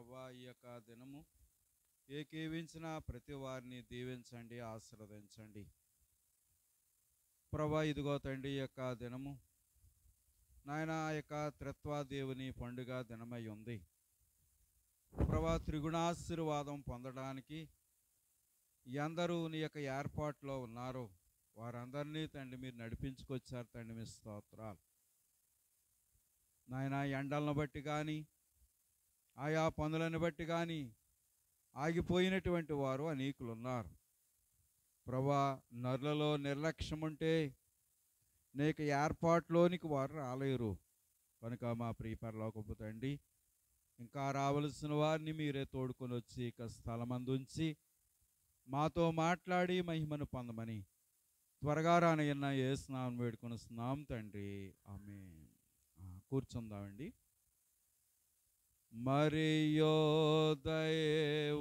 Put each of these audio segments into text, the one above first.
ప్రభా ఈ యొక్క దినము ఏకీవించిన ప్రతి వారిని దీవించండి, ఆశీర్వదించండి. ప్రభా ఇదిగో తండ్రి ఈ యొక్క దినము నాయన ఆ యొక్క త్రిత్వాదేవుని పండుగ దినమై ఉంది. ప్రభా త్రిగుణాశీర్వాదం పొందడానికి ఎందరూ నీ యొక్క ఏర్పాట్లో ఉన్నారో వారందరినీ తండ్రి మీరు నడిపించుకొచ్చారు తండ్రి, మీ స్తోత్రాలు. నాయన ఎండలను బట్టి కానీ ఆయా పనులను బట్టి కానీ ఆగిపోయినటువంటి వారు అనేకులు ఉన్నారు. ప్రభా నరులలో నిర్లక్ష్యం ఉంటే నీకు ఏర్పాట్లోనికి వారు రాలేరు కనుక మా ప్రియ పరలోకపు తండ్రి ఇంకా రావలసిన వారిని మీరే తోడుకొని వచ్చి ఇక స్థలమందుంచి మాతో మాట్లాడి మహిమను పొందమని త్వరగా రానయ్యన్న యేసునామమున వేడుకొనుస్తున్నాం తండ్రి, ఆమేన్. కూర్చుందామండి. మరియో దైవాజ్ఞలోన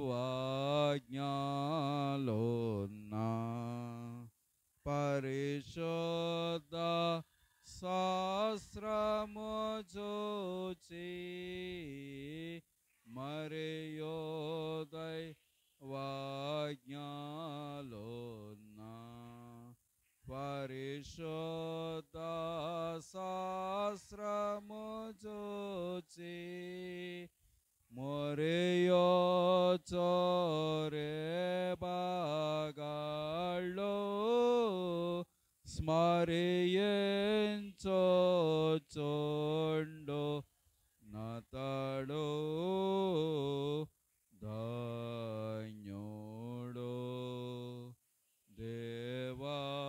పరిశుద్ధ శాస్త్రము చూచి మరియో దైవాజ్ఞలోన పరిశుద్ధ శాస్త్రము చూచి మొరియో చోరే బాగాళ్ళో స్మరించోచుండు నతడు ధన్యుడు దేవమాన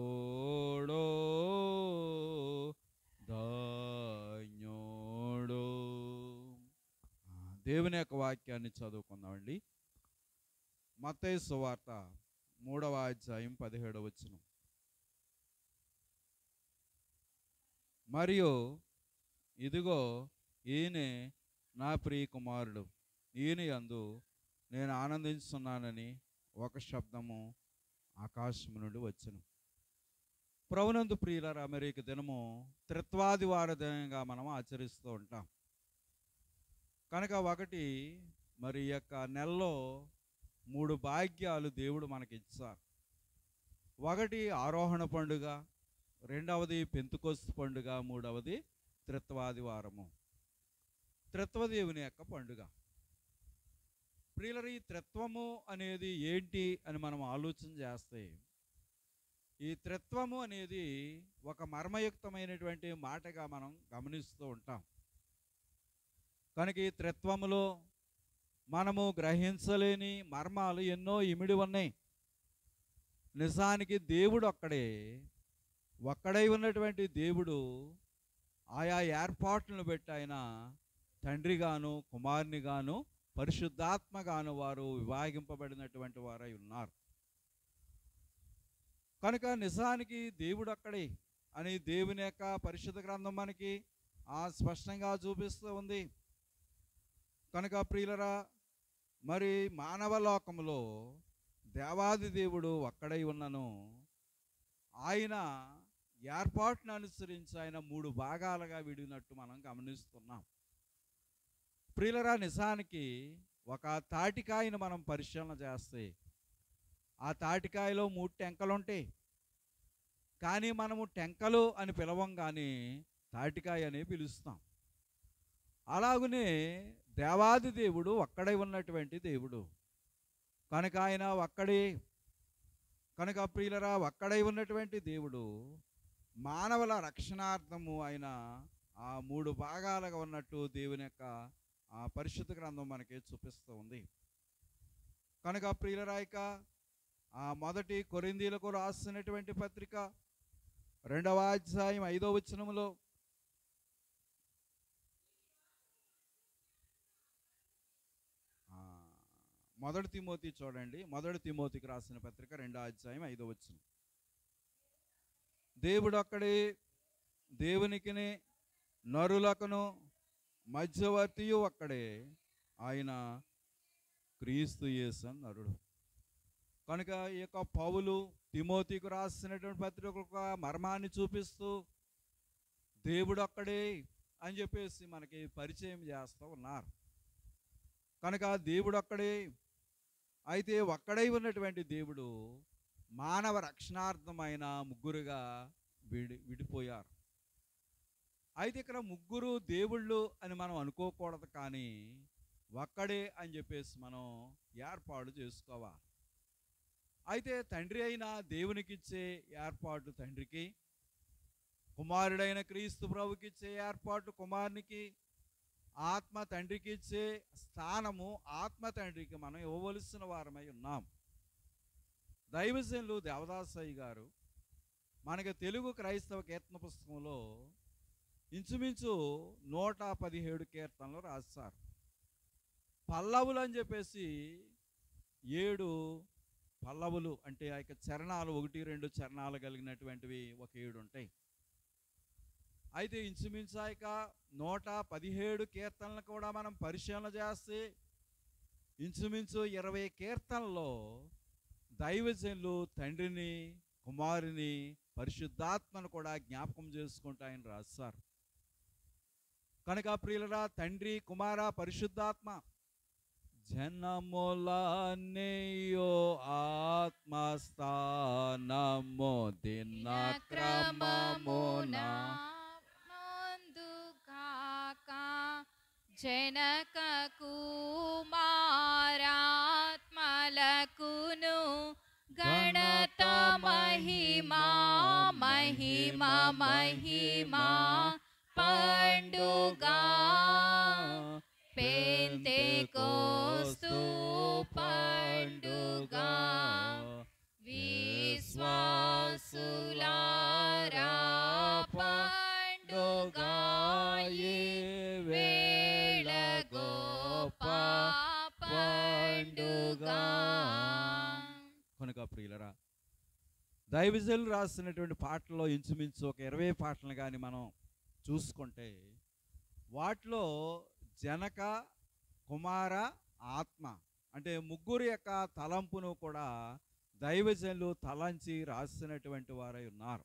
ఓడో ధన్యుడు. దేవుని యొక్క వాక్యాన్ని చదువుకుందామండి. మత్తయి సువార్త 3వ అధ్యాయం 17వ వచనం. మరియు ఇదిగో ఈయనే నా ప్రియ కుమారుడు, ఈయన యందు నేను ఆనందించున్నానని ఒక శబ్దము ఆకాశం నుండి వచ్చెను. ప్రభునందు ప్రియులారా, అమెరికా దినము త్రిత్వాదివార దినంగా మనం ఆచరిస్తూ ఉంటాం కనుక ఒకటి మరి ఈ యొక్క నెలలో 3 భాగ్యాలు దేవుడు మనకి ఇచ్చారు. ఒకటి ఆరోహణ పండుగ, రెండవది పెంతుకొస్తు పండుగ, మూడవది త్రిత్వాదివారము, త్రిత్వదేవుని యొక్క పండుగ. ప్రియులరా, ఈ త్రిత్వము అనేది ఏంటి అని మనం ఆలోచన చేస్తే ఈ త్రిత్వము అనేది ఒక మర్మయుక్తమైనటువంటి మాటగా మనం గమనిస్తూ ఉంటాం. కనుక ఈ త్రిత్వములో మనము గ్రహించలేని మర్మాలు ఎన్నో ఇమిడి ఉన్నాయి. నిజానికి దేవుడు ఒక్కడై ఉన్నటువంటి దేవుడు ఆయా ఏర్పాట్లను బట్టి ఆయన తండ్రిగాను కుమారునిగాను పరిశుద్ధాత్మగాను వారు విభాగింపబడినటువంటి వారై ఉన్నారు. కనుక నిజానికి దేవుడు ఒక్కడే అని దేవుని యొక్క పరిశుద్ధ గ్రంథం మనకి స్పష్టంగా చూపిస్తూ ఉంది. కనుక ప్రియులరా, మరి మానవ లోకంలో దేవాది దేవుడు ఒక్కడై ఉన్నను ఆయన ఏర్పాటును అనుసరించి ఆయన 3 భాగాలుగా విడినట్టు మనం గమనిస్తున్నాం. ప్రియులరా, నిజానికి ఒక తాటికాయను మనం పరిశీలన చేస్తే ఆ తాటికాయలో 3 టెంకలు ఉంటాయి. కానీ మనము టెంకలు అని పిలవం, కానీ తాటికాయ అని పిలుస్తాం. అలాగనే దేవాది దేవుడు ఒక్కడై ఉన్నటువంటి దేవుడు కనుక ఆయన ఒక్కడే. కనుక ప్రియులరా, ఒక్కడై ఉన్నటువంటి దేవుడు మానవుల రక్షణార్థము ఆయన ఆ 3 భాగాలుగా ఉన్నట్టు దేవుని యొక్క ఆ పరిశుద్ధ గ్రంథం మనకి చూపిస్తూ ఉంది. కనుక ప్రియులరా, ఇక ఆ మొదటి కొరింథీయులకు రాసినటువంటి పత్రిక 2వ అధ్యాయం 5వ వచనములో మొదటి తిమోతి చూడండి. మొదటి తిమోతికి రాసిన పత్రిక 2వ అధ్యాయం 5వ వచనం. దేవుడు ఒక్కడే, దేవునికిని నరులకును మధ్యవర్తియు ఒక్కడే, ఆయన క్రీస్తు యేసు నరుడు. కనుక ఈ యొక్క పౌలు తిమోతికి రాసినటువంటి పత్రిక ఒక మర్మాన్ని చూపిస్తూ దేవుడు ఒక్కడే అని చెప్పేసి మనకి పరిచయం చేస్తూ ఉన్నారు. కనుక దేవుడు ఒక్కడే. అయితే ఒక్కడై ఉన్నటువంటి దేవుడు మానవ రక్షణార్థమైన ముగ్గురుగా విడిపోయారు. అయితే ఇక్కడ ముగ్గురు దేవుళ్ళు అని మనం అనుకోకూడదు, కానీ ఒక్కడే అని చెప్పేసి మనం ఏర్పాటు చేసుకోవాలి. అయితే తండ్రి అయిన దేవునికిచ్చే ఏర్పాటు తండ్రికి, కుమారుడైన క్రీస్తు ప్రభుకి ఇచ్చే ఏర్పాటు కుమారునికి, ఆత్మ తండ్రికి ఇచ్చే స్థానము ఆత్మ తండ్రికి మనం ఇవ్వవలసిన వారమై ఉన్నాం. దైవజనులు దేవదాసయ్య గారు మనకి తెలుగు క్రైస్తవ కీర్తన పుస్తకంలో ఇంచుమించు 117 కీర్తనలు రాస్తారు. పల్లవులు అని చెప్పేసి 7 పల్లవులు, అంటే ఆ యొక్క చరణాలు 1, 2 చరణాలు కలిగినటువంటివి ఒక 7 ఉంటాయి. అయితే ఇంచుమించు ఆ యొక్క 117 కీర్తనలు కూడా మనం పరిశీలన చేస్తే ఇంచుమించు 20 కీర్తనల్లో దైవజనులు తండ్రిని, కుమారుని, పరిశుద్ధాత్మను కూడా జ్ఞాపకం చేసుకుంటూ ఆయన రాస్తారు. కనుక ప్రియులరా, తండ్రి, కుమార, పరిశుద్ధాత్మ జనములన్నీయో ఆత్మస్థానము దినక్రమమున జనక కుమారాత్మలకును గణత మహిమా మహిమా మహిమా పండుగా పెంతెకోస్తు పండుగా విశ్వాసులారా పండుగా వేళ గొప్ప పండుగా. కనుక ప్రియులరా, దైవజనులు రాసినటువంటి పాటల్లో ఇంచుమించు ఒక 20 పాటలు కానీ మనం చూసుకుంటే వాటిలో జనక, కుమార, ఆత్మ అంటే ముగ్గురు యొక్క తలంపును కూడా దైవజనులు తలంచి రాసినటువంటి వారై ఉన్నారు.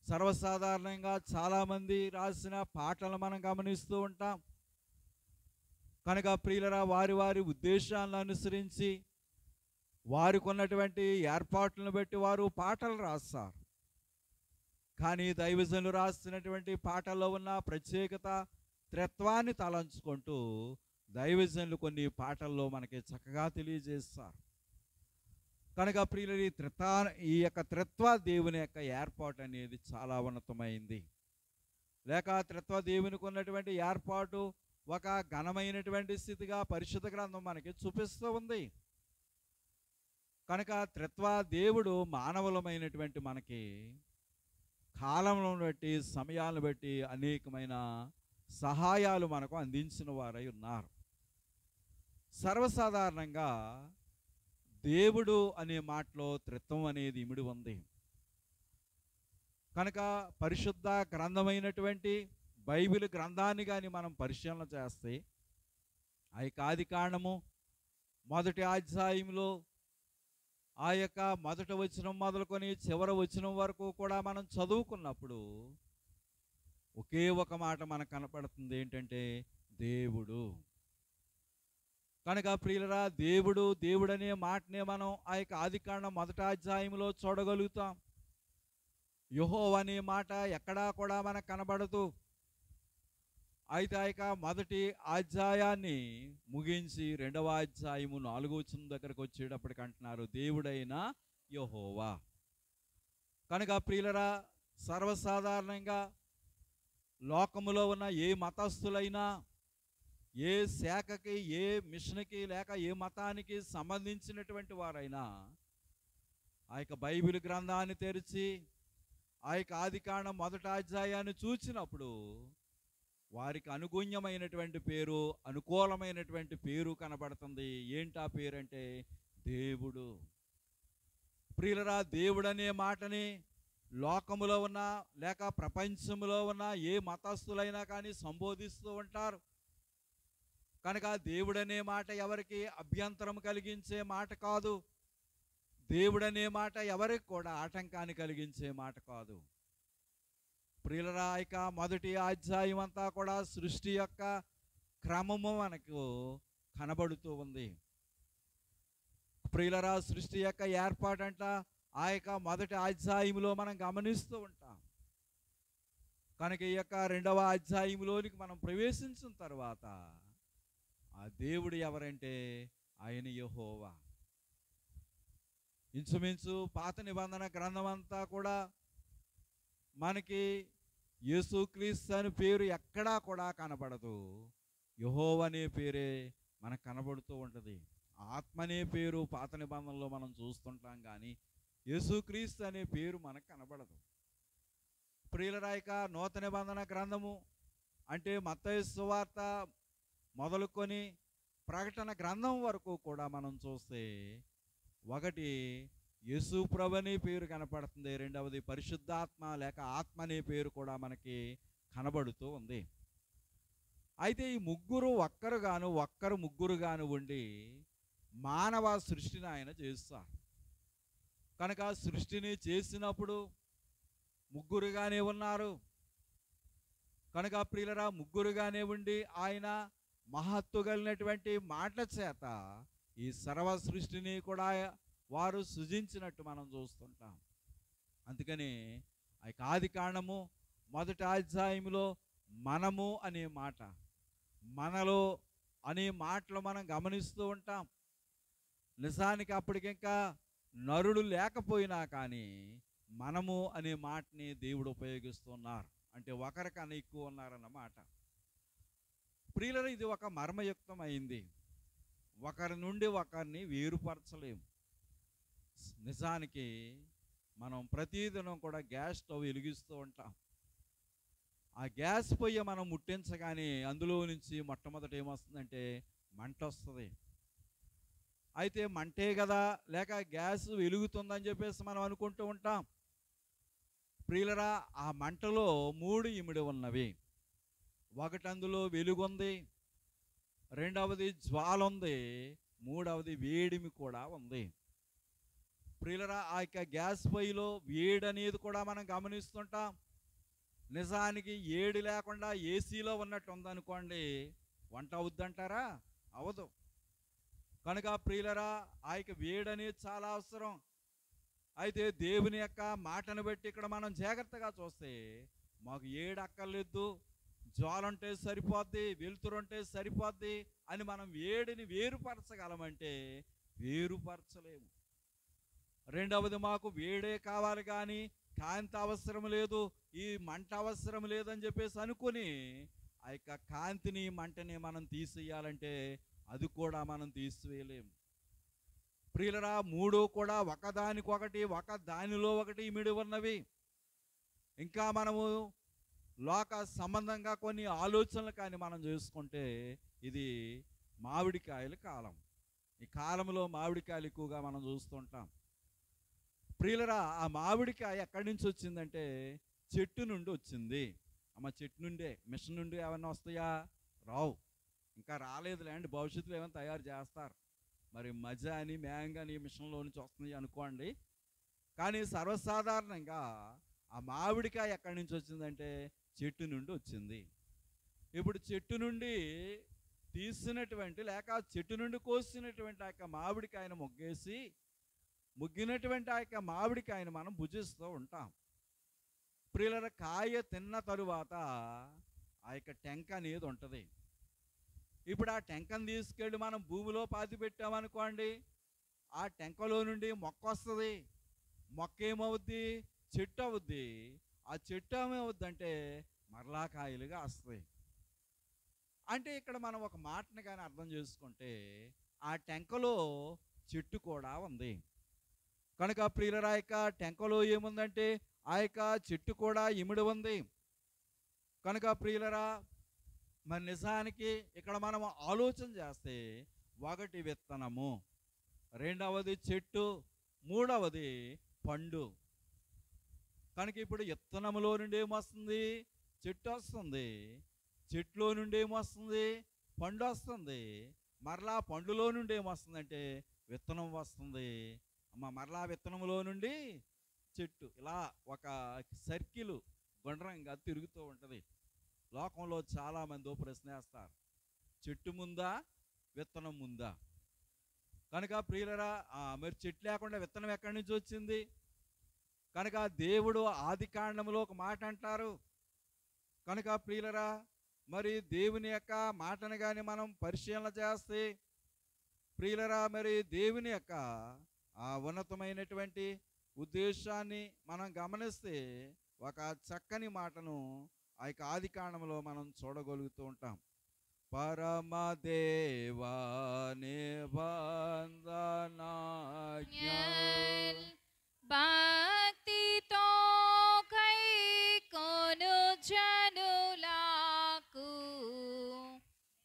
సర్వసాధారణంగా చాలామంది రాసిన పాటలు మనం గమనిస్తూ ఉంటాం. కనుక ప్రియులరా, వారి వారి ఉద్దేశాలను అనుసరించి వారికి ఉన్నటువంటి ఏర్పాట్లను బట్టి వారు పాటలు రాస్తారు. కానీ దైవజనులు రాసినటువంటి పాటల్లో ఉన్న ప్రత్యేకత, త్రిత్వాన్ని తలంచుకుంటూ దైవజనులు కొన్ని పాటల్లో మనకి చక్కగా తెలియజేస్తారు. కనుక ప్రియులు, ఈ యొక్క త్రిత్వ దేవుని యొక్క ఏర్పాటు అనేది చాలా ఉన్నతమైంది. లేక త్రిత్వ దేవునికి ఉన్నటువంటి ఏర్పాటు ఒక ఘనమైనటువంటి స్థితిగా పరిశుద్ధ గ్రంథం మనకి చూపిస్తూ ఉంది. కనుక త్రిత్వ దేవుడు మానవులమైనటువంటి మనకి కాలంలో బట్టి, సమయాలను బట్టి అనేకమైన సహాయాలు మనకు అందించిన వారై ఉన్నారు. సర్వసాధారణంగా దేవుడు అనే మాటలో త్రిత్వం అనేది ఇమిడి ఉంది. కనుక పరిశుద్ధ గ్రంథమైనటువంటి బైబిల్ గ్రంథాన్ని కానీ మనం పరిశీలన చేస్తే ఆ యొక్క ఆదికాండము 1వ అధ్యాయంలో ఆ యొక్క 1వ వచనం మొదలుకొని చివరి వచనం వరకు కూడా మనం చదువుకున్నప్పుడు ఒకే ఒక మాట మనకు కనపడుతుంది, ఏంటంటే దేవుడు. కనుక ప్రియులరా, దేవుడు దేవుడనే మాటనే మనం ఆ యొక్క ఆదికాండం 1వ అధ్యాయంలో చూడగలుగుతాం. యెహోవా అనే మాట ఎక్కడా కూడా మనకు కనబడదు. అయితే ఆ యొక్క 1వ అధ్యాయాన్ని ముగించి 2వ అధ్యాయము 4వ వచనం దగ్గరకు వచ్చేటప్పటికి అంటున్నారు దేవుడైన యెహోవా. కనుక ప్రియులరా, సర్వసాధారణంగా లోకములో ఉన్న ఏ మతస్థులైనా, ఏ శాఖకి, ఏ మిషన్కి, లేక ఏ మతానికి సంబంధించినటువంటి వారైనా ఆ యొక్క బైబిల్ గ్రంథాన్ని తెరిచి ఆ యొక్క ఆదికాండం 1వ అధ్యాయాన్ని చూసినప్పుడు వారికి అనుగుణ్యమైనటువంటి పేరు, అనుకూలమైనటువంటి పేరు కనబడుతుంది. ఏంటా పేరంటే దేవుడు. ప్రియులరా, దేవుడనే మాటని లోకములో ఉన్న లేక ప్రపంచంలో ఉన్న ఏ మతస్థులైనా కానీ సంబోధిస్తూ ఉంటారు. కనుక దేవుడనే మాట ఎవరికి అభ్యంతరం కలిగించే మాట కాదు. దేవుడనే మాట ఎవరికి కూడా ఆటంకాన్ని కలిగించే మాట కాదు. ప్రియులరా, ఇక మొదటి అధ్యాయం అంతా కూడా సృష్టి యొక్క క్రమము మనకు కనబడుతూ ఉంది. ప్రియులరా, సృష్టి యొక్క ఏర్పాటంట ఆ యొక్క మొదటి అధ్యాయంలో మనం గమనిస్తూ ఉంటాం. కనుక ఈ యొక్క రెండవ అధ్యాయంలోనికి మనం ప్రవేశించిన తర్వాత ఆ దేవుడు ఎవరంటే ఆయన యెహోవా. ఇంచుమించు పాత నిబంధన గ్రంథం అంతా కూడా మనకి యేసుక్రీస్తు అనే పేరు ఎక్కడా కూడా కనబడదు. యెహోవా అనే పేరే మనకు కనబడుతూ ఉంటుంది. ఆత్మ అనే పేరు పాత నిబంధనలో మనం చూస్తుంటాం, కానీ యేసుక్రీస్తు అనే పేరు మనకు కనబడదు. ప్రియులరా, ఇక నూతన నిబంధన గ్రంథము అంటే మత్తయి సువార్త మొదలుకొని ప్రకటన గ్రంథం వరకు కూడా మనం చూస్తే ఒకటి యేసు ప్రభు అనే పేరు కనపడుతుంది, రెండవది పరిశుద్ధాత్మ లేక ఆత్మ అనే పేరు కూడా మనకి కనబడుతూ ఉంది. అయితే ఈ ముగ్గురు ఒక్కరు ముగ్గురుగాను ఉండి మానవ సృష్టిని ఆయన చేస్తారు. కనుక సృష్టిని చేసినప్పుడు ముగ్గురుగానే ఉన్నారు. కనుక ప్రియులరా, ముగ్గురుగానే ఉండి ఆయన మహత్తు కలిగినటువంటి మాటల చేత ఈ సర్వ సృష్టిని కూడా వారు సృజించినట్టు మనం చూస్తుంటాం. అందుకని ఆ ఆది కాండము మొదటి అధ్యాయంలో మనము అనే మాట, మనలో అనే మాటలు మనం గమనిస్తూ ఉంటాం. నిజానికి అప్పటికింకా నరుడు లేకపోయినా కానీ మనము అనే మాటని దేవుడు ఉపయోగిస్తున్నారు. అంటే ఒకరికన్నా ఎక్కువ ఉన్నారన్నమాట. ప్రియులరా, ఇది ఒక మర్మయుక్తం అయింది. ఒకరి నుండి ఒకరిని వేరుపరచలేము. నిజానికి మనం ప్రతిదినం కూడా గ్యాస్ స్టవ్ వెలిగిస్తూ ఉంటాం. ఆ గ్యాస్ పొయ్యి మనం ముట్టించగానే అందులో నుంచి మొట్టమొదట ఏమొస్తుందంటే మంట వస్తుంది. అయితే మంటే కదా లేక గ్యాస్ వెలుగుతుందని చెప్పేసి మనం అనుకుంటూ ఉంటాం. ప్రియులరా, ఆ మంటలో 3 ఇమిడి ఉన్నవి. ఒకటి అందులో వెలుగుంది, రెండవది జ్వాల ఉంది, మూడవది వేడిమి కూడా ఉంది. ప్రియులరా, ఆ యొక్క గ్యాస్ పొయ్యిలో వేడి అనేది కూడా మనం గమనిస్తుంటాం. నిజానికి ఏడి లేకుండా ఏసీలో ఉన్నట్టు ఉందనుకోండి, వంట అవుద్దంటారా? అవదు. కనుక ప్రియులరా, ఆ యొక్క వేడి అనేది చాలా అవసరం. అయితే దేవుని యొక్క మాటను బట్టి ఇక్కడ మనం జాగ్రత్తగా చూస్తే మాకు ఏడు అక్కర్లేదు, జ్వాలంటే సరిపోద్ది, వెలుతురుంటే సరిపోద్ది అని మనం వేడిని వేరుపరచగలమంటే వేరుపరచలేము. రెండవది, మాకు వేడే కావాలి కానీ కాంతి అవసరం లేదు, ఈ మంట అవసరం లేదని చెప్పేసి అనుకుని ఆ యొక్క కాంతిని మంటని మనం తీసేయాలంటే అది కూడా మనం తీసివేయలేము. ప్రియులరా, 3 కూడా ఒకదానికొకటి ఒక దానిలో ఒకటి ఇమిడి ఉన్నవి. ఇంకా మనము లోక సంబంధంగా కొన్ని ఆలోచనలు కానీ మనం చేసుకుంటే ఇది మామిడికాయల కాలం. ఈ కాలంలో మామిడికాయలు ఎక్కువగా మనం చూస్తుంటాం. ప్రియులరా, ఆ మామిడికాయ ఎక్కడి నుంచి వచ్చిందంటే చెట్టు నుండి వచ్చింది. అమ్మ, చెట్టు నుండే, మిషన్ నుండి ఏమన్నా వస్తాయా? రావు. ఇంకా రాలేదులేండి, భవిష్యత్తులో ఏమైనా తయారు చేస్తారు. మరి మజా అని మ్యాంగ్ అని మిషన్లో నుంచి వస్తుంది అనుకోండి. కానీ సర్వసాధారణంగా ఆ మామిడికాయ ఎక్కడి నుంచి వచ్చిందంటే చెట్టు నుండి వచ్చింది. ఇప్పుడు చెట్టు నుండి తీసినటువంటి లేక చెట్టు నుండి కోసినటువంటి ఆ యొక్క మామిడికాయను ముగ్గినటువంటి ఆ యొక్క మామిడికాయను మనం భుజిస్తూ ఉంటాం. ప్రియుల, కాయ తిన్న తరువాత ఆ యొక్క టెంక అనేది ఉంటుంది. ఇప్పుడు ఆ టెంకను తీసుకెళ్ళి మనం భూమిలో పాతి పెట్టామనుకోండి, ఆ టెంకలో నుండి మొక్క వస్తుంది. మొక్క ఏమవుద్ది? చెట్టు అవుద్ది. ఆ చెట్టు ఏమవుద్దంటే మరలా కాయలుగా వస్తాయి. అంటే ఇక్కడ మనం ఒక మాటను కానీ అర్థం చేసుకుంటే ఆ టెంకలో చెట్టు కూడా ఉంది. కనుక ప్రియులరా, యొక్క టెంకలో ఏముందంటే ఆ యొక్క చెట్టు కూడా ఇమిడి ఉంది. కనుక ప్రియులరా, మరి నిజానికి ఇక్కడ మనం ఆలోచన చేస్తే ఒకటి విత్తనము, రెండవది చెట్టు, మూడవది పండు. కనుక ఇప్పుడు విత్తనములో నుండి ఏమొస్తుంది? చెట్టు వస్తుంది. చెట్టులో నుండి ఏమొస్తుంది? పండు వస్తుంది. మరలా పండులో నుండి ఏమొస్తుందంటే విత్తనం వస్తుంది. మరలా విత్తనంలో నుండి చెట్టు. ఇలా ఒక సర్కిల్ గుండ్రంగా తిరుగుతూ ఉంటుంది. లోకంలో చాలామంది ఓ ప్రశ్న వేస్తారు, చెట్టు ముందా విత్తనం ముందా? కనుక ప్రియులరా, మరి చెట్టు లేకుండా విత్తనం ఎక్కడి నుంచి వచ్చింది? కనుక దేవుడు ఆది కాండంలో ఒక మాట అంటారు. కనుక ప్రియులరా, మరి దేవుని యొక్క మాటను కానీ మనం పరిశీలన చేస్తే ప్రియులరా, మరి దేవుని యొక్క ఆ ఉన్నతమైనటువంటి ఉద్దేశాన్ని మనం గమనిస్తే ఒక చక్కని మాటను ఆ యొక్క ఆది కాండంలో మనం చూడగలుగుతూ ఉంటాం. పరమదేవా నిబంధనాజ్ఞ భక్తితో కైకొను జనులకు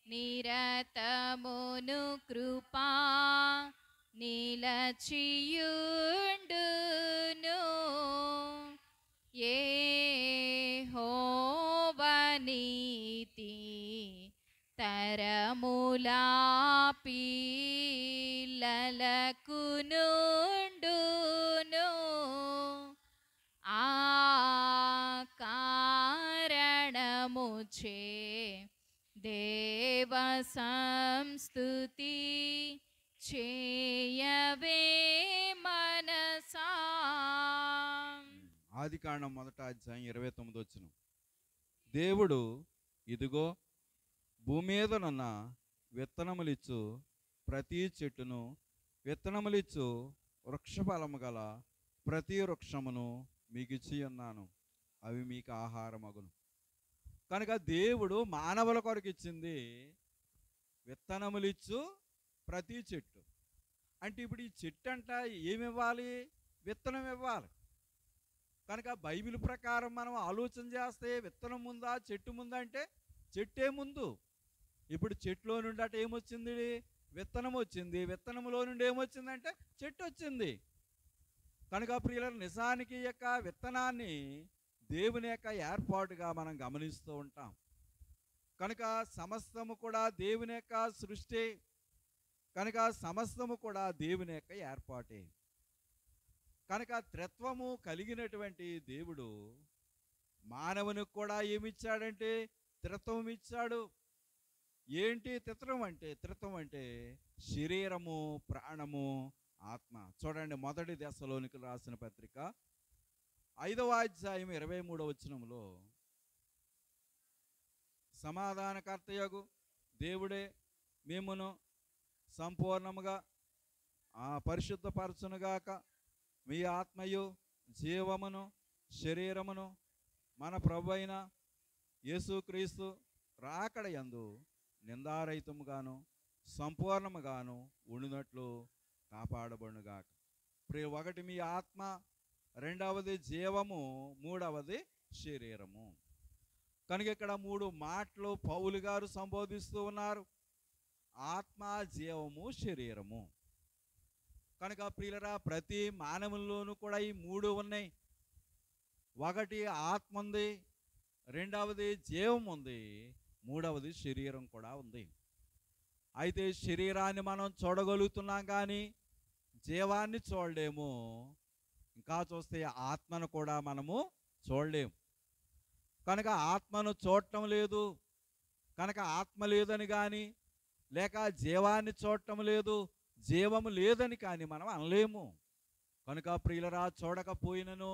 నిరతమును కృపా నిలచియుండును. యెహోవా నీతి తరములా పిల్లలకు నుండును. ఆ కారణముచే దేవ సంస్తుతి చేయవే మనసా. ఆది కాండం 1:29. దేవుడు ఇదిగో భూమి మీదనున్న విత్తనములిచ్చు ప్రతి చెట్టును, విత్తనములిచ్చు వృక్షఫలము గల ప్రతి వృక్షమును మీకు ఇచ్చి ఉన్నాను, అవి మీకు ఆహారమగును. కనుక దేవుడు మానవుల కొరకు ఇచ్చింది విత్తనములిచ్చు ప్రతి చెట్టు. అంటే ఇప్పుడు ఈ చెట్టు అంట ఏమి ఇవ్వాలి? విత్తనం ఇవ్వాలి. కనుక బైబిల్ ప్రకారం మనం ఆలోచన చేస్తే విత్తనం ముందా చెట్టు ముందా అంటే చెట్టే ముందు. ఇప్పుడు చెట్టులో నుండి అటు ఏమొచ్చింది? విత్తనం వచ్చింది. విత్తనంలో నుండి ఏమొచ్చిందంటే చెట్టు వచ్చింది. కనుక ప్రియుల నిజానికి యొక్క విత్తనాన్ని దేవుని యొక్క ఏర్పాటుగా మనం గమనిస్తూ ఉంటాం. కనుక సమస్తము కూడా దేవుని యొక్క సృష్టి, కనుక సమస్తము కూడా దేవుని యొక్క ఏర్పాటే. కనుక త్రిత్వము కలిగినటువంటి దేవుడు మానవునికి కూడా ఏమిచ్చాడంటే త్రిత్వం ఇచ్చాడు. ఏంటి త్రిత్వం అంటే? త్రిత్వం అంటే శరీరము, ప్రాణము, ఆత్మ. చూడండి, 1 దశలోనికలు రాసిన పత్రిక 5వ అధ్యాయం 23వ వచనంలో, సమాధానకర్తయగు దేవుడే మేమును సంపూర్ణముగా పరిశుద్ధపరచునుగాక, మీ ఆత్మయు జీవమును శరీరమును మన ప్రభువైన యేసుక్రీస్తు రాకడ యందు నిందారహితముగాను సంపూర్ణముగాను ఉండినట్లు కాపాడబడునుగాక. ఒకటి మీ ఆత్మ, రెండవది జీవము, మూడవది శరీరము. కనుక ఇక్కడ 3 మాటలు పౌలు గారు సంబోధిస్తూ ఉన్నారు: ఆత్మ, జీవము, శరీరము. కనుక ప్రియులరా, ప్రతి మానవుల్లోనూ కూడా ఈ 3 ఉన్నాయి. ఒకటి ఆత్మ ఉంది, రెండవది జీవం ఉంది, మూడవది శరీరం కూడా ఉంది. అయితే శరీరాన్ని మనం చూడగలుగుతున్నాం కానీ జీవాన్ని చూడలేము. ఇంకా చూస్తే ఆత్మను కూడా మనము చూడలేము. కనుక ఆత్మను చూడటం లేదు, కనుక ఆత్మ లేదని కానీ, లేక జీవాన్ని చూడటం లేదు, జీవము లేదని కానీ మనం అనలేము. కనుక ప్రియులరా, చూడకపోయినను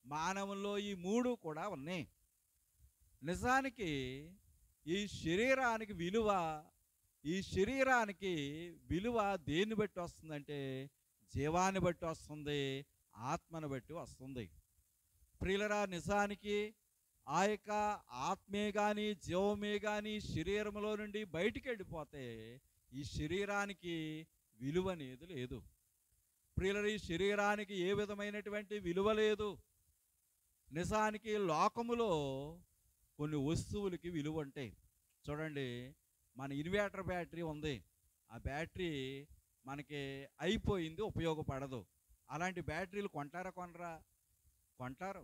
మానవుల్లో ఈ 3 కూడా ఉన్నాయి. నిజానికి ఈ శరీరానికి విలువ దేన్ని బట్టి వస్తుందంటే జీవాన్ని బట్టి వస్తుంది, ఆత్మను బట్టి వస్తుంది. ప్రియులరా, నిజానికి ఆ యొక్క ఆత్మే కానీ జీవమే కానీ శరీరంలో నుండి బయటికి వెళ్ళిపోతే ఈ శరీరానికి విలువ అనేది లేదు. ప్రియులరా, ఈ శరీరానికి ఏ విధమైనటువంటి విలువ లేదు. నిజానికి లోకములో కొన్ని వస్తువులకి విలువ ఉంటాయి. చూడండి, మన ఇన్వర్టర్ బ్యాటరీ ఉంది, ఆ బ్యాటరీ మనకి అయిపోయింది, ఉపయోగపడదు. అలాంటి బ్యాటరీలు కొనరా? కొంటారు.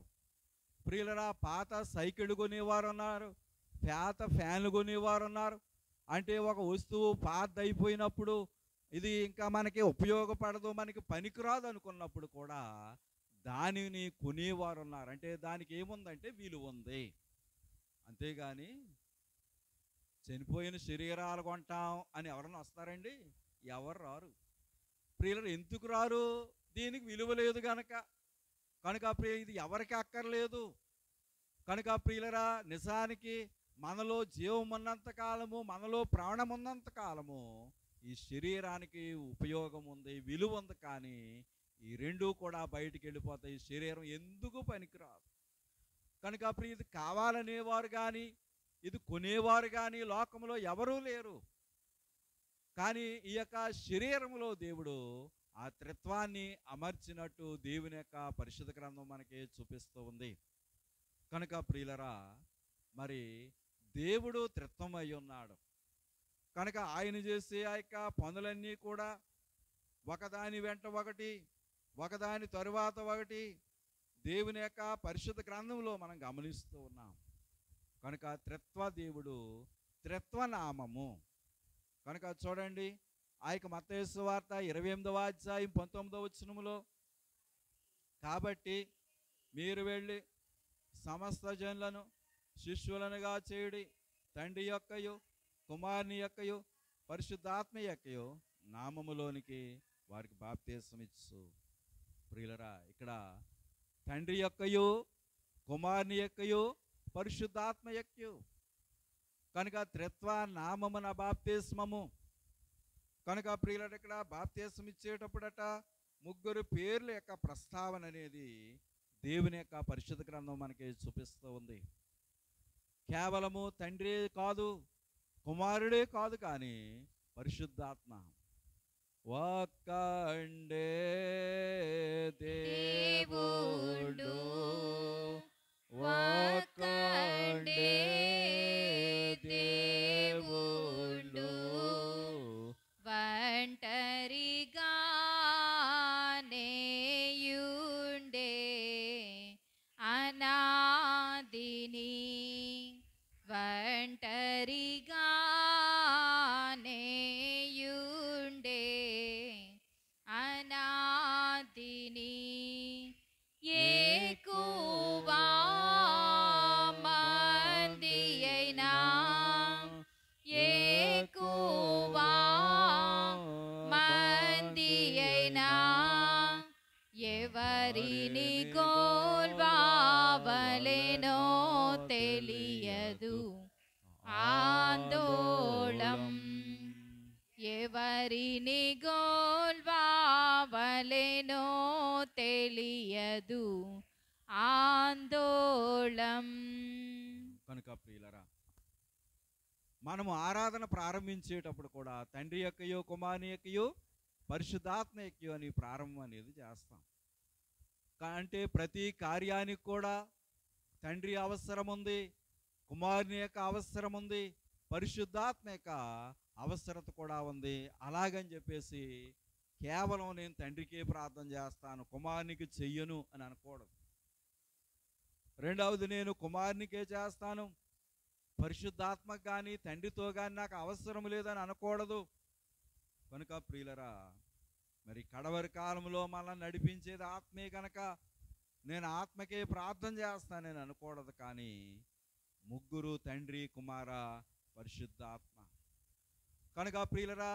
ప్రియులరా, పాత సైకిల్ కొనేవారు ఉన్నారు, పాత ఫ్యాన్లు కొనేవారు ఉన్నారు. అంటే ఒక వస్తువు పాత అయిపోయినప్పుడు ఇది ఇంకా మనకి ఉపయోగపడదు, మనకి పనికిరాదు అనుకున్నప్పుడు కూడా దానిని కొనేవారు ఉన్నారు. అంటే దానికి ఏముందంటే విలువ ఉంది. అంతేగాని చనిపోయిన శరీరాలు కొంటాం అని ఎవరన్నా వస్తారండి? ఎవరు రారు. ప్రియులు ఎందుకు రారు? దీనికి విలువ లేదు గనక. కనుక ఇది ఎవరికి అక్కర్లేదు. కనుక ప్రియులరా, నిజానికి మనలో జీవం ఉన్నంత కాలము, మనలో ప్రాణం ఉన్నంత కాలము ఈ శరీరానికి ఉపయోగం ఉంది, విలువ ఉంది. కానీ ఈ రెండూ కూడా బయటికి వెళ్ళిపోతాయి. ఈ శరీరం ఎందుకు పనికిరాదు. కనుక ఇది కావాలనేవారు కానీ, ఇది కొనేవారు కానీ లోకంలో ఎవరూ లేరు. కానీ ఈ యొక్క శరీరంలో దేవుడు ఆ త్రిత్వాన్ని అమర్చినట్టు దేవుని యొక్క పరిశుద్ధ గ్రంథం మనకి చూపిస్తూ ఉంది. కనుక ప్రియులరా, మరి దేవుడు త్రిత్వం అయి ఉన్నాడు. కనుక ఆయన చేసే ఆ యొక్క పనులన్నీ కూడా ఒకదాని వెంట ఒకటి, ఒకదాని తరువాత ఒకటి దేవుని యొక్క పరిశుద్ధ గ్రంథంలో మనం గమనిస్తూ ఉన్నాం. కనుక త్రిత్వ దేవుడు, త్రిత్వనామము. కనుక చూడండి, ఆ యొక్క మత్తయి సువార్త 28వ అధ్యాయం 19వ వచనములో, కాబట్టి మీరు వెళ్ళి సమస్త జనులను శిష్యులనుగా చేయుడి, తండ్రి యొక్కయు కుమారుని యొక్కయు పరిశుద్ధాత్మ యొక్కయు నామములోనికి వారికి బాప్తిసమిచ్చు. ప్రియులరా, ఇక్కడ తండ్రి యొక్కయు కుమారుని యొక్కయు పరిశుద్ధాత్మ యొక్కయు. కనుక త్రిత్వ నామమున బాప్తిస్మము. కనుక ప్రియులట, ఇక్కడ బాప్తిసం ఇచ్చేటప్పుడట ముగ్గురు పేర్ల యొక్క ప్రస్తావన అనేది దేవుని యొక్క పరిశుద్ధ గ్రంథం మనకి చూపిస్తూ ఉంది. కేవలము తండ్రి కాదు, కుమారుడే కాదు, కానీ పరిశుద్ధాత్మ. ఒక్కండే దేవుడు, ఒక్కండే దేవుడు, ఒంటరిగానేయుండే అనాదిని, ఒంటరిగానేయుండే అనాదిని, ఎక్కువా మంది అయినా, ఎక్కువా మంది అయినా ఎవరిని గోల్వావలెనో తెలియదు ఆందోళం. ఎవరిని గోల్వావలెనో తెలియదు ఆందోళం. కనుక ప్రియులరా, మనము ఆరాధన ప్రారంభించేటప్పుడు కూడా తండ్రి యొక్కయో కుమారుని యొక్కయో పరిశుద్ధాత్మ యొక్కయో అని ప్రారంభం అనేది చేస్తాం. అంటే ప్రతి కార్యానికి కూడా తండ్రి అవసరం ఉంది, కుమారుని యొక్క అవసరం ఉంది, పరిశుద్ధాత్మ యొక్క అవసరత కూడా ఉంది. అలాగని చెప్పేసి కేవలం నేను తండ్రికే ప్రార్థన చేస్తాను, కుమారునికి చెయ్యను అని అనకూడదు. రెండవది, నేను కుమారునికే చేస్తాను, పరిశుద్ధాత్మకు కానీ తండ్రితో కానీ నాకు అవసరం లేదని అనకూడదు. కనుక ప్రియులరా, మరి కడవరి కాలంలో మనల్ని నడిపించేది ఆత్మే కనుక నేను ఆత్మకే ప్రార్థన చేస్తానని అనకూడదు. కానీ ముగ్గురు, తండ్రి, కుమార, పరిశుద్ధాత్మ. కనుక ప్రియులరా,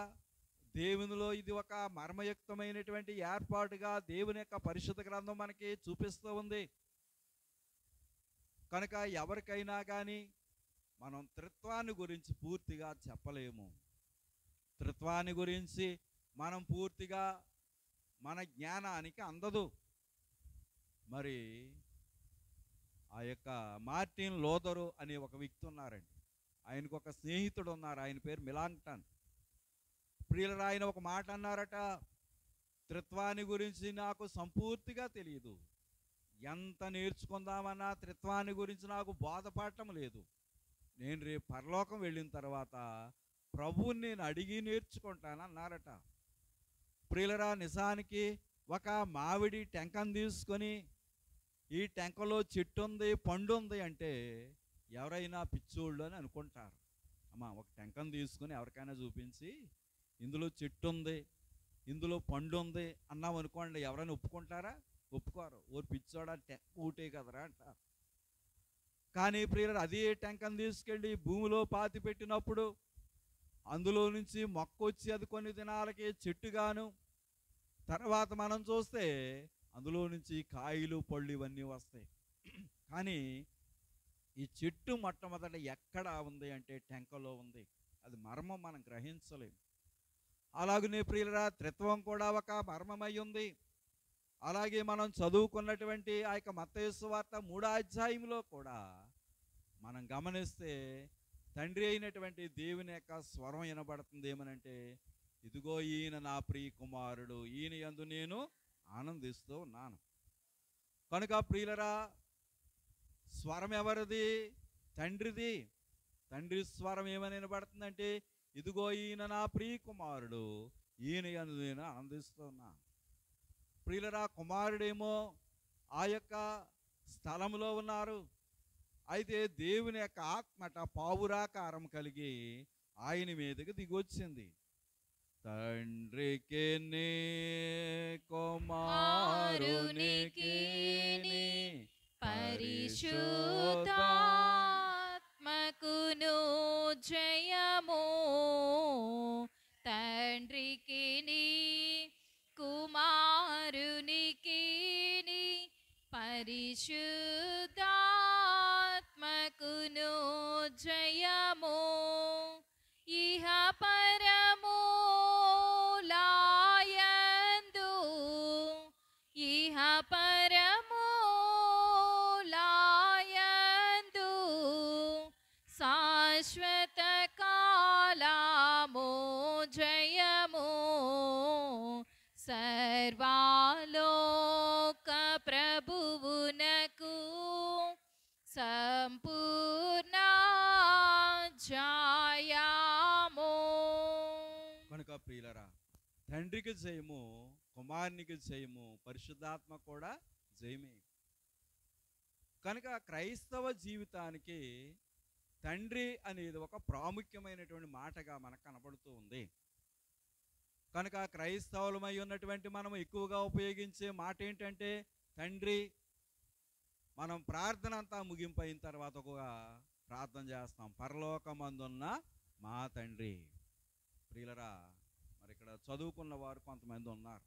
దేవునిలో ఇది ఒక మర్మయుక్తమైనటువంటి ఏర్పాటుగా దేవుని యొక్క పరిశుద్ధ గ్రంథం మనకి చూపిస్తూ ఉంది. కనుక ఎవరికైనా కానీ మనం త్రిత్వాన్ని గురించి పూర్తిగా చెప్పలేము. త్రిత్వాన్ని గురించి మనం పూర్తిగా మన జ్ఞానానికి అందదు. మరి ఆ యొక్క మార్టిన్ లూథరు అనే ఒక వ్యక్తి ఉన్నారండి. ఆయనకు ఒక స్నేహితుడు ఉన్నారు, ఆయన పేరు మిలాంగ్టన్. ప్రియులరా, ఆయన ఒక మాట అన్నారట, త్రిత్వాన్ని గురించి నాకు సంపూర్తిగా తెలియదు, ఎంత నేర్చుకుందామన్నా త్రిత్వాన్ని గురించి నాకు బోధపడటం లేదు. నేను రేపు పరలోకం వెళ్ళిన తర్వాత ప్రభువుని నేను అడిగి నేర్చుకుంటాను అన్నారట. ప్రియులరా, నిజానికి ఒక మామిడి టెంకను తీసుకొని ఈ టెంకలో చెట్టు ఉంది, పండు ఉంది అంటే ఎవరైనా పిచ్చోళ్ళు అని అనుకుంటారు. అమ్మా, ఒక టెంకను తీసుకొని ఎవరికైనా చూపించి ఇందులో చెట్టు ఉంది, ఇందులో పండు ఉంది అన్నాం అనుకోండి, ఎవరైనా ఒప్పుకుంటారా? ఒప్పుకోరు. ఓరు పిచ్చోడా ఊటే కదరా అంటారు. కానీ ప్రియులారా అదే టెంకను తీసుకెళ్ళి భూమిలో పాతి పెట్టినప్పుడు అందులో నుంచి మొక్క వచ్చి అది కొన్ని దినాలకి చెట్టుగాను, తర్వాత మనం చూస్తే అందులో నుంచి కాయలు పళ్ళు ఇవన్నీ వస్తాయి. కానీ ఈ చెట్టు మొట్టమొదట ఎక్కడ ఉంది అంటే టెంకలో ఉంది. అది మర్మం మనం గ్రహించలేము. అలాగనే ప్రియులరా త్రిత్వం కూడా ఒక మర్మమై ఉంది. అలాగే మనం చదువుకున్నటువంటి ఆ యొక్క మత్తయి సువార్త 3వ అధ్యాయంలో కూడా మనం గమనిస్తే తండ్రి అయినటువంటి దేవుని యొక్క స్వరం వినబడుతుంది. ఏమనంటే, ఇదిగో ఈయన నా ప్రియ కుమారుడు, ఈయన యందు నేను ఆనందిస్తూ ఉన్నాను. కనుక ప్రియులరా స్వరం ఎవరిది? తండ్రిది. తండ్రి స్వరం ఏమని వినబడుతుందంటే, ఇదిగో ఈయన నా ప్రియ కుమారుడు, ఈయన యందు నేను ఆనందిస్తూ ఉన్నాను. ప్రియులరా కుమారుడేమో ఆ యొక్క స్థలంలో ఉన్నారు. అయితే దేవుని యొక్క ఆత్మట పావురాకారం కలిగి ఆయన మీదకి దిగొచ్చింది. తండ్రికి నీ కుమారునికి నీ పరిశుద్ధాత్మకును జయము. తండ్రికి నీ కుమారునికి నీ పరిశుద్ధాత్మకును జయము. ఇహ పరములాయందు ఇహ పరములాయందు శాశ్వత కాలము జయము. సర్వాలోక ప్రభువునకు సంపూర్ణ జయము. కనుక ప్రియులరా తండ్రికి జయము, కుమారునికి జయము, పరిశుద్ధాత్మ కూడా జయమే. కనుక క్రైస్తవ జీవితానికి తండ్రి అనేది ఒక ప్రాముఖ్యమైనటువంటి మాటగా మనకు కనబడుతూ ఉంది. కనుక క్రైస్తవులమై ఉన్నటువంటి మనం ఎక్కువగా ఉపయోగించే మాట ఏంటంటే తండ్రి. మనం ప్రార్థన అంతా ముగింపు అయిన తర్వాత ఒక ప్రార్థన చేస్తాం, పరలోకమందున్న మా తండ్రి. ప్రియులరా మరి ఇక్కడ చదువుకున్న వారు కొంతమంది ఉన్నారు.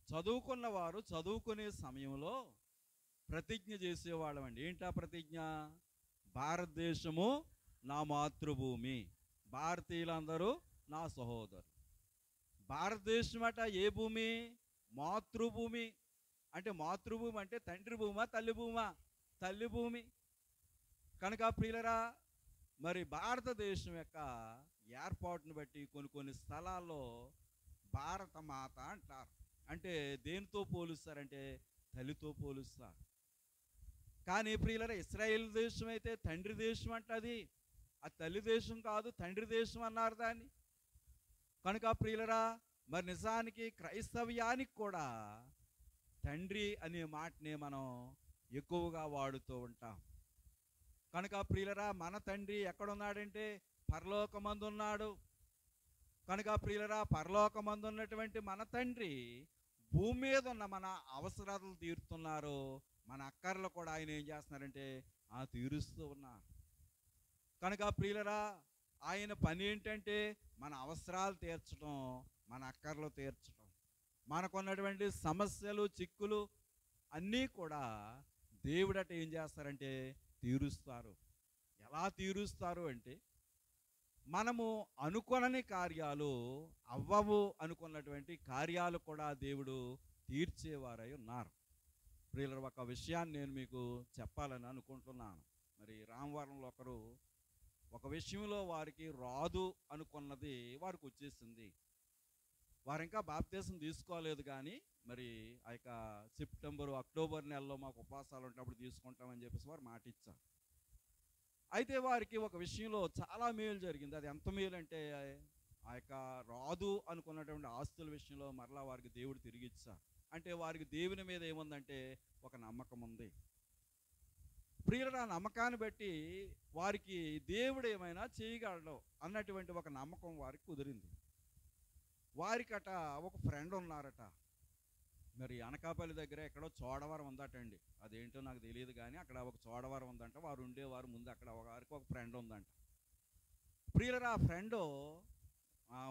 చదువుకున్న వారు చదువుకునే సమయంలో ప్రతిజ్ఞ చేసేవాళ్ళమండి. ఏంటా ప్రతిజ్ఞ? భారతదేశము నా మాతృభూమి, భారతీయులందరూ నా సహోదరు. భారతదేశం అట ఏ భూమి? మాతృభూమి. అంటే మాతృభూమి అంటే తండ్రి భూమా తల్లి భూమా? తల్లి భూమి. కనుక ప్రియులరా మరి భారతదేశం యొక్క ఏర్పాటును బట్టి కొన్ని స్థలాల్లో భారత మాత అంటారు. అంటే దేనితో పోలుస్తారంటే తల్లితో పోలుస్తారు. కానీ ప్రియులరా ఇశ్రాయేల్ దేశం అయితే తండ్రి దేశం అంటది. అది తల్లి దేశం కాదు, తండ్రి దేశం అన్నారు దాన్ని. కనుక ప్రియులరా మరి నిజానికి క్రైస్తవ్యానికి కూడా తండ్రి అనే మాటనే మనం ఎక్కువగా వాడుతూ ఉంటాం. కనుక ప్రియులరా మన తండ్రి ఎక్కడున్నాడంటే పరలోకమందు ఉన్నాడు. కనుక ప్రియులరా పరలోకమందు ఉన్నటువంటి మన తండ్రి భూమి మీద ఉన్న మన అవసరాలు తీరుతున్నారు. మన అక్కర్లు కూడా ఆయన ఏం చేస్తున్నారంటే తీరుస్తూ ఉన్నారు. కనుక ప్రియులరా ఆయన పని ఏంటంటే మన అవసరాలు తీర్చడం, మన అక్కర్లు తీర్చడం. మనకున్నటువంటి సమస్యలు చిక్కులు అన్నీ కూడా దేవుడట ఏం చేస్తారంటే తీరుస్తారు. ఎలా తీరుస్తారు అంటే మనము అనుకొనని కార్యాలు అవ్వవు అనుకున్నటువంటి కార్యాలు కూడా దేవుడు తీర్చేవారై ఉన్నారు. ప్రియుల ఒక విషయాన్ని నేను మీకు చెప్పాలని అనుకుంటున్నాను. మరి రామవరంలో ఒకరు ఒక విషయంలో వారికి రాదు అనుకున్నది వారికి వచ్చేసింది. వారు ఇంకా బాప్తీసం తీసుకోలేదు, కానీ మరి ఆ యొక్క అక్టోబర్ నెలలో మాకు ఉపవాసాలు ఉన్నప్పుడు తీసుకుంటామని చెప్పేసి వారు మాట ఇచ్చారు. అయితే వారికి ఒక విషయంలో చాలా మేలు జరిగింది. అది ఎంత మేలు అంటే ఆ యొక్క రాదు అనుకున్నటువంటి ఆస్తుల విషయంలో మరలా వారికి దేవుడు తిరిగి ఇచ్చారు. అంటే వారికి దేవుని మీద ఏముందంటే ఒక నమ్మకం ఉంది. ప్రియుల నమ్మకాన్ని బట్టి వారికి దేవుడు ఏమైనా చేయగలడు అన్నటువంటి ఒక నమ్మకం వారికి కుదిరింది. వారికట ఒక ఫ్రెండ్ ఉన్నారట. మరి అనకాపల్లి దగ్గర ఎక్కడో చోడవరం ఉందటండి. అదేంటో నాకు తెలియదు కానీ అక్కడ ఒక చోడవరం ఉందంట. వారు ఉండేవారు ముందు అక్కడ వారికి ఒక ఫ్రెండ్ ఉందంట. ప్రియులరా, ఆ ఫ్రెండు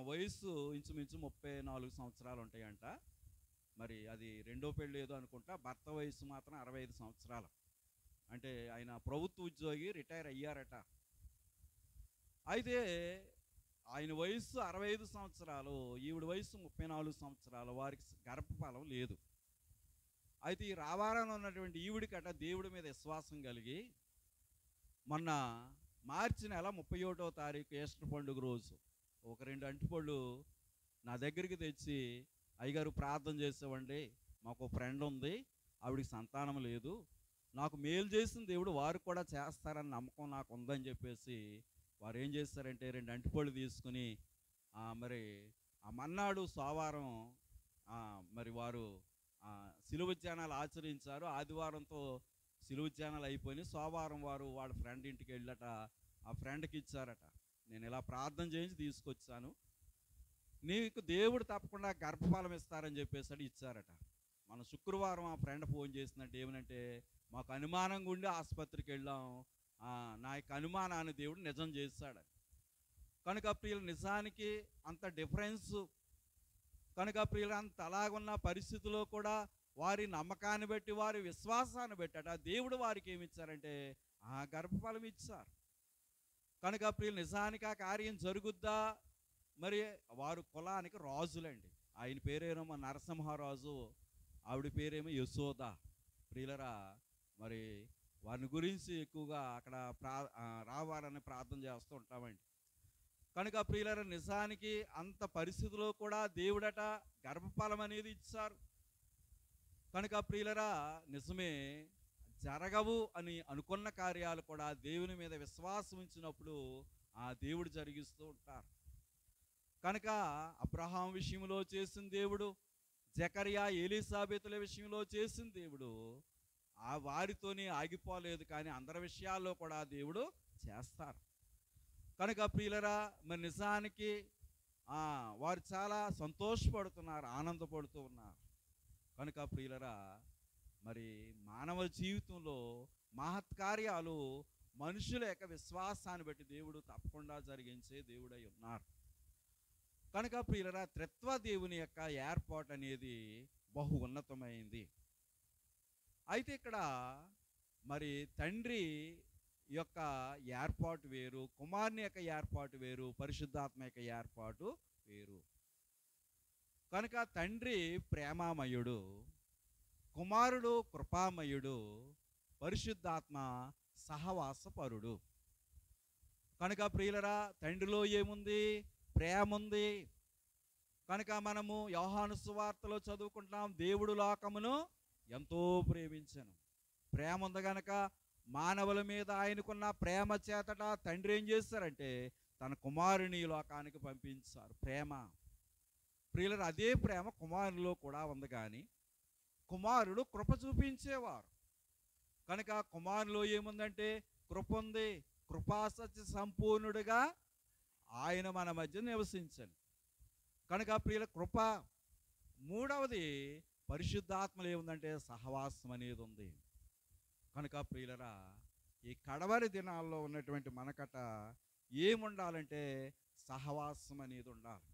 వయసు ఇంచుమించు 34 సంవత్సరాలు ఉంటాయంట. మరి అది రెండో పెళ్ళి ఏదో అనుకుంటా. భర్త వయసు మాత్రం 65 సంవత్సరాలు. అంటే ఆయన ప్రభుత్వ ఉద్యోగి, రిటైర్ అయ్యారట. అయితే ఆయన వయసు 65 సంవత్సరాలు, ఈవిడ వయసు 34 సంవత్సరాలు. వారికి గర్భఫలం లేదు. అయితే ఈ రావాలని ఉన్నటువంటి ఈవిడికట దేవుడి మీద విశ్వాసం కలిగి మొన్న మార్చి నెల 31వ తారీఖు ఈస్టర్ పండుగ రోజు ఒక 2 అంటిపళ్ళు నా దగ్గరికి తెచ్చి, అయ్యగారు ప్రార్థన చేసేవండి, మాకు ఫ్రెండ్ ఉంది, ఆవిడికి సంతానం లేదు, నాకు మేలు చేసిన దేవుడు వారు కూడా చేస్తారని నమ్మకం నాకు ఉందని చెప్పేసి వారు ఏం చేస్తారంటే 2 అంటిపళ్ళు తీసుకుని మరి ఆ మన్నాడు సోమవారం మరి వారు సిలువ ధ్యానాలు ఆచరించారు. ఆదివారంతో సిలువ ధ్యానాలు అయిపోయి సోమవారం వారు వాళ్ళ ఫ్రెండ్ ఇంటికి వెళ్ళట. ఆ ఫ్రెండ్కి ఇచ్చారట. నేను ఇలా ప్రార్థన చేయించి తీసుకొచ్చాను, నీకు దేవుడు తప్పకుండా గర్భఫలం ఇస్తారని చెప్పేసి ఇచ్చారట. మన శుక్రవారం ఆ ఫ్రెండ్ ఫోన్ చేసినట్టు ఏమనంటే, మాకు అనుమానంగా ఉండి ఆసుపత్రికి వెళ్ళాం, నా యొక్క అనుమానాన్ని దేవుడు నిజం చేశాడు. కనుక ప్రియులు నిజానికి అంత డిఫరెన్స్, కనుక ప్రియులు అంత అలాగున్న పరిస్థితిలో కూడా వారి నమ్మకాన్ని బట్టి, వారి విశ్వాసాన్ని బట్టట దేవుడు వారికి ఏమి ఇచ్చారంటే ఆ గర్భఫలం ఇచ్చారు. కనుక ప్రియులు నిజానికి ఆ కార్యం జరుగుద్దా? మరి వారు కులానికి రాజులండి. ఆయన పేరేమో నరసింహరాజు, ఆవిడ పేరేమో యశోద. ప్రియులరా, మరి వారిని గురించి ఎక్కువగా అక్కడ రావాలని ప్రార్థన చేస్తూ ఉంటామండి. కనుక ప్రియులరా, నిజానికి అంత పరిస్థితిలో కూడా దేవుడట గర్భఫలం అనేది ఇచ్చారు. కనుక ప్రియులరా, నిజమే, జరగవు అని అనుకున్న కార్యాలు కూడా దేవుని మీద విశ్వాసం ఉంచినప్పుడు ఆ దేవుడు జరిగిస్తూ ఉంటారు. కనుక అబ్రహాం విషయంలో చేసిన దేవుడు, జకరియా ఎలీసాబెతుల విషయంలో చేసిన దేవుడు ఆ వారితోనే ఆగిపోలేదు, కానీ అందరి విషయాల్లో కూడా దేవుడు చేస్తారు. కనుక ప్రియులరా, మరి నిజానికి వారు చాలా సంతోషపడుతున్నారు, ఆనందపడుతూ ఉన్నారు. కనుక ప్రియులరా, మరి మానవ జీవితంలో మహత్కార్యాలు మనుషుల యొక్క విశ్వాసాన్ని బట్టి దేవుడు తప్పకుండా జరిగించే దేవుడై ఉన్నారు. కనుక ప్రియులరా, త్రిత్వ దేవుని యొక్క ఏర్పాటు అనేది బహు ఉన్నతమైంది. అయితే ఇక్కడ మరి తండ్రి యొక్క ఏర్పాటు వేరు, కుమారుని యొక్క ఏర్పాటు వేరు, పరిశుద్ధాత్మ యొక్క ఏర్పాటు వేరు. కనుక తండ్రి ప్రేమామయుడు, కుమారుడు కృపామయుడు, పరిశుద్ధాత్మ సహవాసపరుడు. కనుక ప్రియులరా, తండ్రిలో ఏముంది? ప్రేమ ఉంది. కనుక మనము యోహాను సువార్తలో చదువుకుంటాం, దేవుడు లోకమును ఎంతో ప్రేమించెను. ప్రేమ ఉంది కనుక మానవుల మీద ఆయనకున్న ప్రేమ చేతట తండ్రి ఏం చేస్తారంటే తన కుమారుని లోకానికి పంపించారు. ప్రేమ ప్రియులరా, అదే ప్రేమ కుమారునిలో కూడా ఉంది. కానీ కుమారుడు కృప చూపించేవారు. కనుక కుమారులో ఏముందంటే కృప ఉంది. కృపాసత్య సంపూర్ణుడిగా ఆయన మన మధ్య నివసించను. కనుక ప్రియుల కృప. మూడవది పరిశుద్ధాత్మలు ఏముందంటే సహవాసం అనేది ఉంది. కనుక ప్రియులరా, ఈ కడవరి దినాల్లో ఉన్నటువంటి మనకట ఏముండాలంటే సహవాసం అనేది ఉండాలి.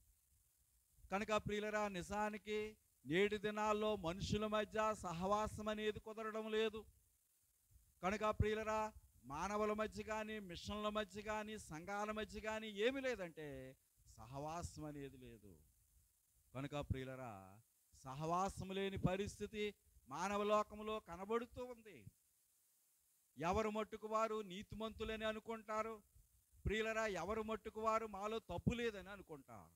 కనుక ప్రియులరా, నిజానికి నేటి దినాల్లో మనుషుల మధ్య సహవాసం అనేది కుదరడం లేదు. కనుక ప్రియులరా, మానవుల మధ్య కానీ, మిషన్ల మధ్య కానీ, సంఘాల మధ్య కానీ ఏమి లేదంటే సహవాసం అనేది లేదు. కనుక ప్రియులరా, సహవాసం లేని పరిస్థితి మానవ లోకంలో కనబడుతూ ఉంది. ఎవరు మట్టుకు వారు నీతిమంతులని అనుకుంటారు. ప్రియులరా, ఎవరు మట్టుకు వారు మాలో తప్పు లేదని అనుకుంటారు.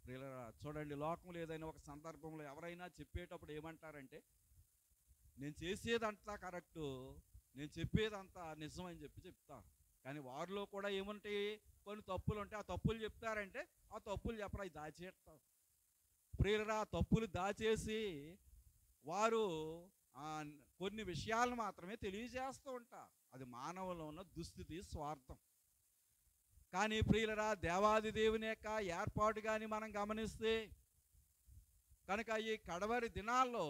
ప్రియులరా, చూడండి, లోకం లేదని ఒక సందర్భంలో ఎవరైనా చెప్పేటప్పుడు ఏమంటారంటే, నేను చేసేదంతా కరెక్టు, నేను చెప్పేదంతా నిజం అని చెప్తారు. కానీ వారిలో కూడా ఏముంటాయి? కొన్ని తప్పులు ఉంటాయి. ఆ తప్పులు చెప్తారంటే ఆ తప్పులు చెప్పరా దాచేస్తారు. ప్రియులరా, తప్పులు దాచేసి వారు కొన్ని విషయాలను మాత్రమే తెలియజేస్తూ ఉంటారు. అది మానవులో ఉన్న దుస్థితి, స్వార్థం. కానీ ప్రియులరా, దేవాది దేవుని యొక్క ఏర్పాటు కానీ మనం గమనిస్తే, కనుక ఈ కడవరి దినాల్లో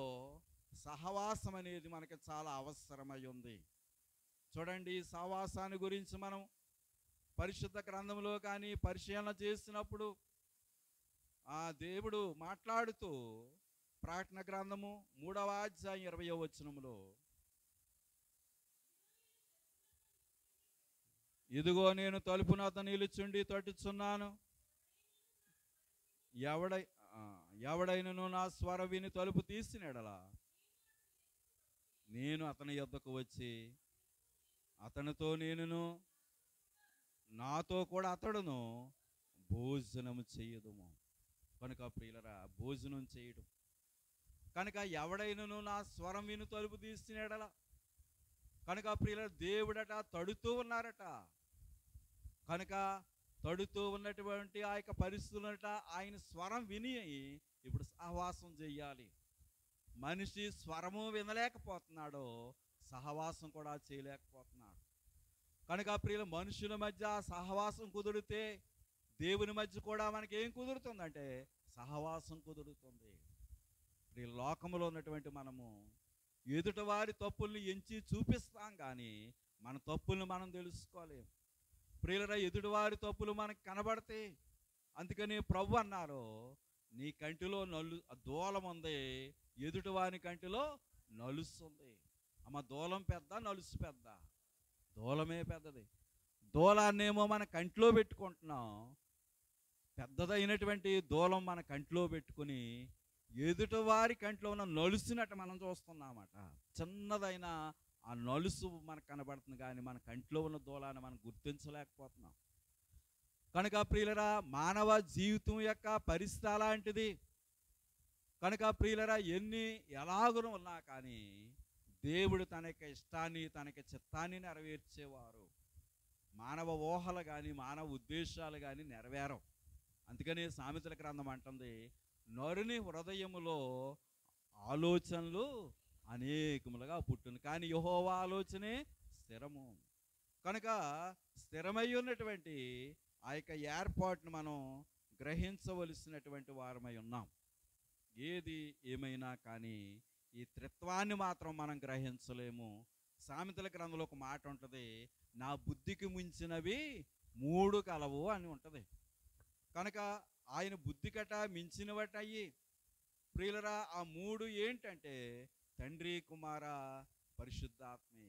సహవాసం అనేది మనకి చాలా అవసరమై ఉంది. చూడండి, ఈ సహవాసాన్ని గురించి మనం పరిశుద్ధ గ్రంథంలో కానీ పరిశీలన చేసినప్పుడు ఆ దేవుడు మాట్లాడుతూ ప్రకటన గ్రంథము 3వ అధ్యాయం 20వ వచనములో, ఇదిగో నేను తలుపు నొద్ద నిలుచుండి తట్టుచున్నాను, ఎవడైనను నా స్వరం విని తలుపు తీసిన యెడల నేను అతని యొద్దకు వచ్చి అతనితో నేనును నాతో కూడా అతడును భోజనము చేయుదుము. కనుక ప్రియులరా, భోజనం చేయడం కనుక ఎవడైనను నా స్వరం విని తలుపు తీసిన యెడల, కనుక ప్రియుల దేవుడట తడుతూ ఉన్నారట. కనుక తడుతూ ఉన్నటువంటి ఆ యొక్క పరిస్థితులట ఆయన స్వరం విని ఇప్పుడు సహవాసం చెయ్యాలి. మనిషి స్వరము వినలేకపోతున్నాడో సహవాసం కూడా చేయలేకపోతున్నాడు. కనుక ప్రియుల మనుషుల మధ్య సహవాసం కుదిరితే దేవుని మధ్య కూడా మనకి ఏం కుదురుతుందంటే సహవాసం కుదురుతుంది. ఈ లోకంలో ఉన్నటువంటి మనము ఎదుటివారి తప్పుల్ని ఎంచి చూపిస్తాం, కానీ మన తప్పుల్ని మనం తెలుసుకోలేము. ప్రియులరా, ఎదుటివారి తప్పులు మనకు కనబడతాయి. అందుకని ప్రభు అన్నారు, నీ కంటిలో దూలం ఉంది, ఎదుటివారి కంటిలో నలుస్తుంది. అమ్మ, దూలం పెద్ద నలుసు పెద్ద? దూలమే పెద్దది. దూలాన్నేమో మన కంటిలో పెట్టుకుంటున్నాం, పెద్దదైనటువంటి దూలం మన కంటిలో పెట్టుకుని ఎదుటివారి కంటిలో ఉన్న నలుసినట్టు మనం చూస్తున్నామట. చిన్నదైన ఆ నలుసు మనకు కనబడుతుంది, కానీ మన కంటిలో ఉన్న దూలాన్ని మనం గుర్తించలేకపోతున్నాం. కనుక ప్రియులరా, మానవ జీవితం యొక్క పరిస్థితి అలాంటిది. కనుక ప్రియులరా, ఎలాగునూ ఉన్నా కానీ దేవుడు తన యొక్క ఇష్టాన్ని తన యొక్క చిత్తాన్ని నెరవేర్చేవారు. మానవ ఊహలు కానీ మానవ ఉద్దేశాలు కానీ నెరవేరవు. అందుకని సామెతల గ్రంథం అంటుంది, నరుని హృదయములో ఆలోచనలు అనేకములుగా పుట్టును, కానీ యెహోవా ఆలోచనే స్థిరము. కనుక స్థిరమై ఉన్నటువంటి ఆ యొక్క ఏర్పాటును మనం గ్రహించవలసినటువంటి వారమై ఉన్నాం. ఏది ఏమైనా కానీ ఈ త్రిత్వాన్ని మాత్రం మనం గ్రహించలేము. సామెతల గ్రంథంలో ఒక మాట ఉంటుంది, నా బుద్ధికి మించినవి 3 కలవు అని ఉంటుంది. కనుక ఆయన బుద్ధికట మించినవట అయ్యి. ప్రియులరా, ఆ 3 ఏంటంటే తండ్రి, కుమార, పరిశుద్ధాత్మే.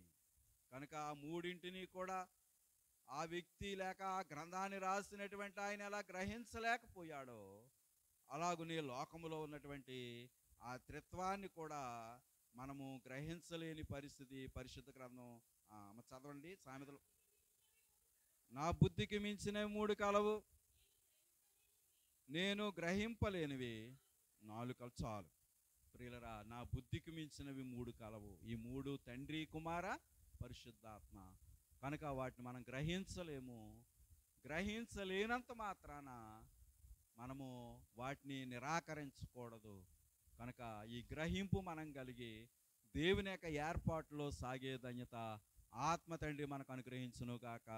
కనుక ఆ 3ంటిని కూడా ఆ వ్యక్తి లేక ఆ గ్రంథాన్ని రాసినటువంటి ఆయన ఎలా గ్రహించలేకపోయాడో, అలాగునే లోకములో ఉన్నటువంటి ఆ త్రిత్వాన్ని కూడా మనము గ్రహించలేని పరిస్థితి. పరిశుద్ధ గ్రంథం చదవండి, సామెతలు. నా బుద్ధికి మించిన 3 కలవు, నేను గ్రహింపలేనివి 4 చాలు. ప్రియులరా, నా బుద్ధికి మించినవి 3 కలవు. ఈ 3 తండ్రి, కుమార, పరిశుద్ధాత్మ. కనుక వాటిని మనం గ్రహించలేము. గ్రహించలేనంత మాత్రాన మనము వాటిని నిరాకరించకూడదు. కనుక ఈ గ్రహింపు మనం కలిగి దేవుని యొక్క ఏర్పాటులో సాగే ధన్యత ఆత్మ తండ్రి మనకు అనుగ్రహించును గాక.